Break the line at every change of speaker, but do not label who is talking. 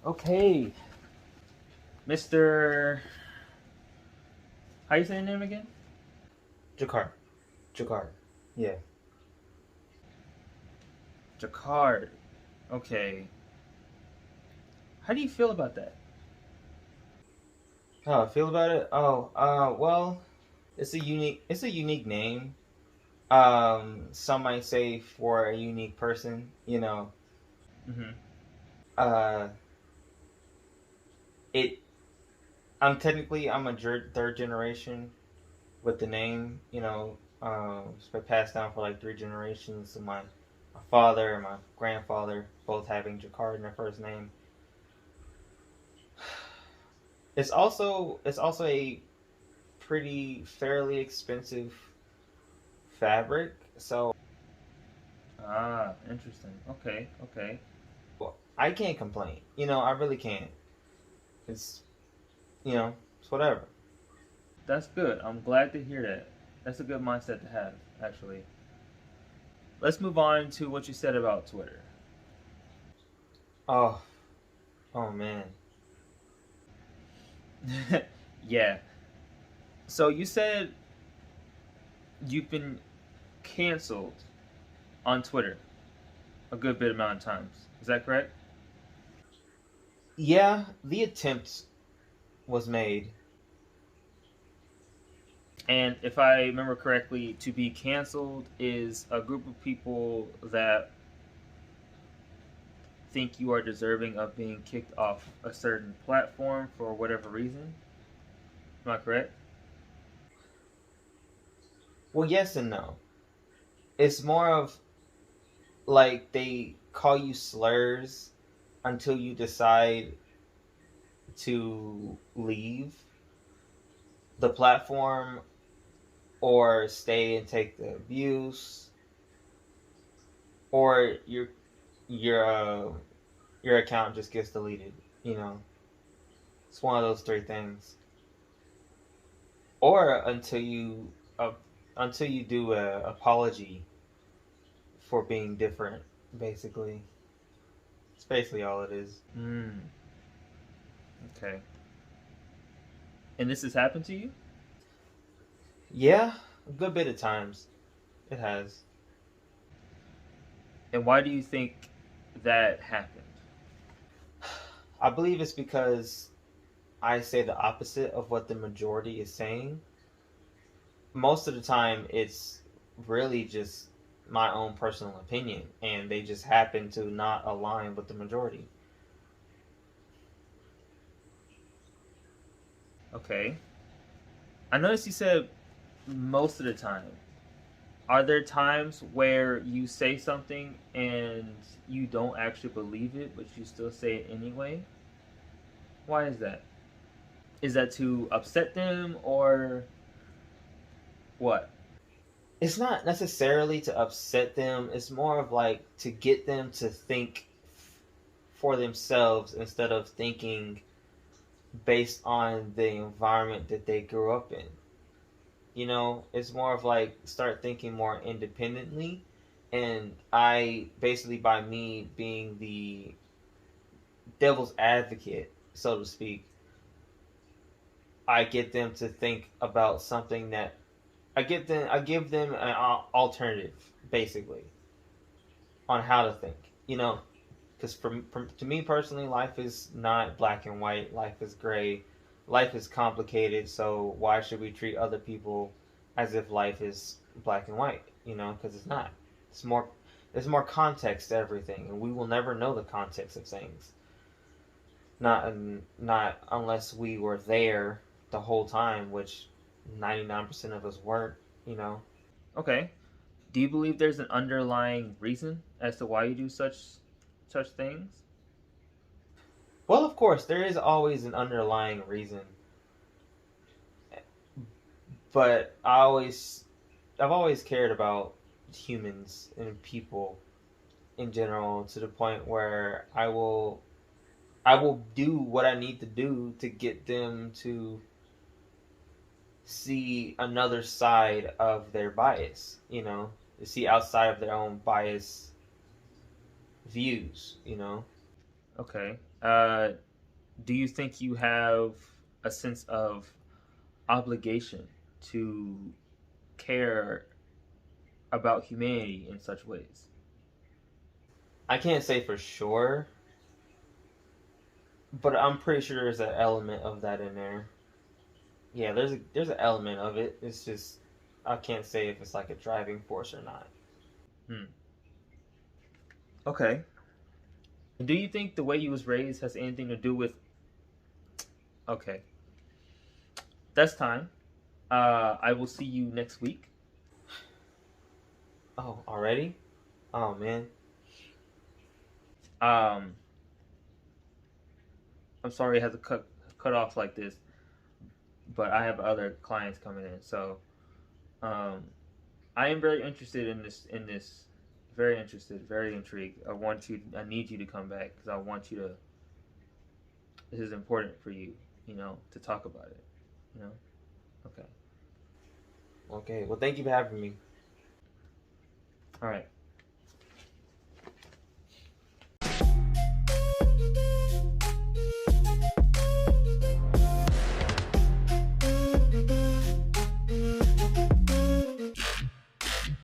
Okay, Mr. How you say your name again?
Jakar. Jakar. Yeah.
Jacquard. Okay. How do you feel about that?
How I feel about it? Well, it's a unique name. Some might say for a unique person,
Mm-hmm.
Uh, it. I'm third generation with the name. It's been passed down for like three generations. So my father and my grandfather both having Jakar in their first name. It's also a pretty fairly expensive fabric. So
Ah, interesting. Okay, okay.
I can't complain. I really can't. It's it's whatever.
That's good. I'm glad to hear that. That's a good mindset to have, actually. Let's move on to what you said about Twitter.
Oh, oh man.
Yeah. So you said you've been canceled on Twitter a good bit amount of times. Is that correct?
Yeah, the attempt was made.
And if I remember correctly, to be canceled is a group of people that think you are deserving of being kicked off a certain platform for whatever reason. Am I correct?
Well, yes and no. It's more of like they call you slurs until you decide to leave the platform or stay and take the abuse, or your your account just gets deleted. You know, it's one of those three things. Or uh, until you do a apology for being different. Basically, it's basically all it is.
Mm, okay. And this has happened to you?
Yeah, a good bit of times it has.
And why do you think that happened?
I believe it's because I say the opposite of what the majority is saying. Most of the time, it's really just my own personal opinion, and they just happen to not align with the majority.
Okay. I noticed you said most of the time. Are there times where you say something and you don't actually believe it, but you still say it anyway? Why is that? Is that to upset them or what?
It's not necessarily to upset them, it's more of like to get them to think for themselves instead of thinking based on the environment that they grew up in. It's more of like start thinking more independently. And I basically, by me being the devil's advocate, so to speak, I get them to think about something that I give them an alternative, basically, on how to think. Because to me personally, life is not black and white. Life is gray. Life is complicated. So why should we treat other people as if life is black and white? Because it's not. It's more. There's more context to everything, and we will never know the context of things. Not unless we were there the whole time, which 99% of us weren't. You know.
Okay. Do you believe there's an underlying reason as to why you do such things?
Well, of course, there is always an underlying reason, but I've always cared about humans and people in general to the point where I will do what I need to do to get them to see another side of their bias, to see outside of their own bias views.
Okay. Do you think you have a sense of obligation to care about humanity in such ways?
I can't say for sure, but I'm pretty sure there's an element of that in there. Yeah, there's an element of it. It's just I can't say if it's like a driving force or not.
Hmm. Okay. Do you think the way you was raised has anything to do with? Okay, that's time. I will see you next week.
Oh, already? Oh man.
Um, I'm sorry I had to cut off like this, but I have other clients coming in, so um, I am very interested in this. Very interested, very intrigued. I want you. I need you to come back because I want you to. This is important for you, to talk about it. You know. Okay.
Okay. Well, thank you for having me.
All right.